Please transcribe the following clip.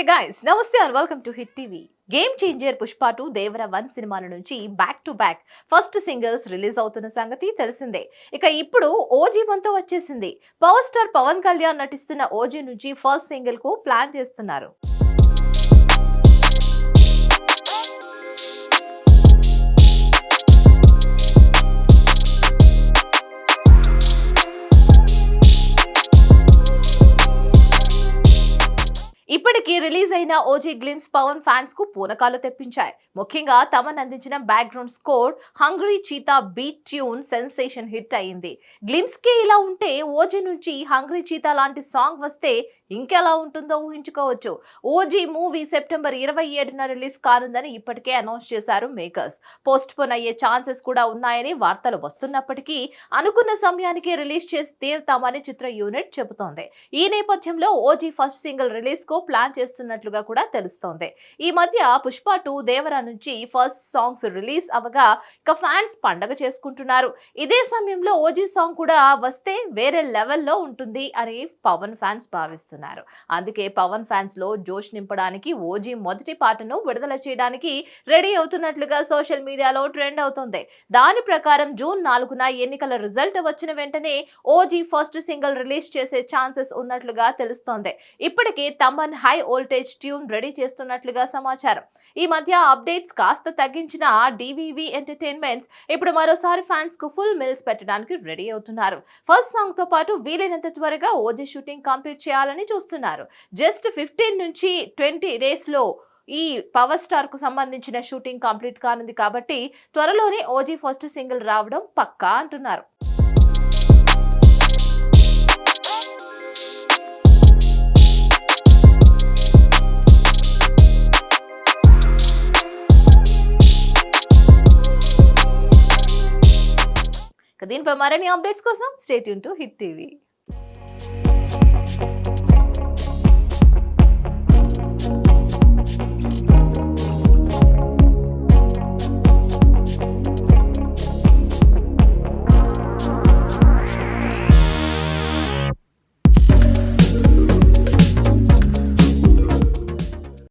guys, namaste and welcome to Hit TV. Game changer Pushpa 2 దేవర 1 సినిమాల నుంచి back to back first singles release అవుతున్న సంగతి తెలిసిందే. ఇక ఇప్పుడు ఓజీ వంతు వచ్చేసింది. పవర్ స్టార్ పవన్ కళ్యాణ్ నటిస్తున్న ఓజీ నుంచి ఫస్ట్ సింగిల్ కు ప్లాన్ చేస్తున్నారు. ఇప్పటికీ రిలీజ్ అయిన ఓజీ గ్లిమ్స్ పవన్ ఫ్యాన్స్ కు పూనకాలు తెప్పించాయి. ముఖ్యంగా తమన్ అందించిన background score hungry cheetah beat tune sensation hit అయింది. గ్లిమ్స్ కి ఇలా ఉంటే ఓజీ నుంచి హంగ్రీ చీతా లాంటి సాంగ్ వస్తే ఇంకెలా ఉంటుందో ఊహించుకోవచ్చు. ఓజీ మూవీ సెప్టెంబర్ 27న రిలీజ్ కానుందని ఇప్పటికే అనౌన్స్ చేశారు మేకర్స్. పోస్ట్ పోన్ అయ్యే ఛాన్సెస్ కూడా ఉన్నాయని వార్తలు వస్తున్నప్పటికీ అనుకున్న సమయానికి రిలీజ్ చేసి తీరుతామని చిత్ర యూనిట్ చెబుతోంది. ఈ నేపథ్యంలో ఓజీ ఫస్ట్ సింగిల్ రిలీజ్ కు ప్లాన్ చేస్తున్నట్లుగా కూడా తెలుస్తోంది. ఈ మధ్య పుష్ప 2 దేవర నుంచి ఫస్ట్ సాంగ్స్ రిలీజ్ అవగా ఇక ఫ్యాన్స్ పండగ చేసుకుంటున్నారు. ఇదే సమయంలో ఓజీ సాంగ్ కూడా వస్తే వేరే లెవెల్లో ఉంటుంది అని పవన్ ఫ్యాన్స్ భావిస్తున్నారు. అందుకే పవన్ ఫ్యాన్స్ లో జోష్ నింపడానికి ఓజీ మొదటి పాటను విడుదల చేయడానికి రెడీ అవుతున్నట్లుగా సోషల్ మీడియాలో ట్రెండ్ అవుతుంది. దాని ప్రకారం జూన్ 4న ఎన్నికల రిజల్ట్ వచ్చిన వెంటనే ఓజీ ఫస్ట్ సింగిల్ రిలీజ్ చేసే ఛాన్సెస్ ఉన్నట్లుగా తెలుస్తోంది. ఇప్పటికే Thaman high voltage tune ready చేస్తున్నట్లుగా సమాచారం. ఈ మధ్య అప్డేట్స్ కాస్త తగ్గించిన డివివి ఎంటర్టైన్మెంట్స్ ఇప్పుడు మరోసారి ఫ్యాన్స్ కు ఫుల్ మిల్స్ పెట్టడానికి రెడీ అవుతున్నారు. ఫస్ట్ సాంగ్ తో పాటు వీలైనంత త్వరగా ఓజీ షూటింగ్ కంప్లీట్ చేయాలని చూస్తున్నారు. జస్ట్ 15 నుంచి 20 డేస్ లో ఈ పవర్ స్టార్ కు సంబంధించిన షూటింగ్ కంప్లీట్ కానుంది కాబట్టి త్వరలోనే ఓజీ ఫస్ట్ సింగిల్ రావడం పక్కా అంటున్నారు. దీనిపై మరిన్ని అప్డేట్స్ కోసం stay tune to hit TV.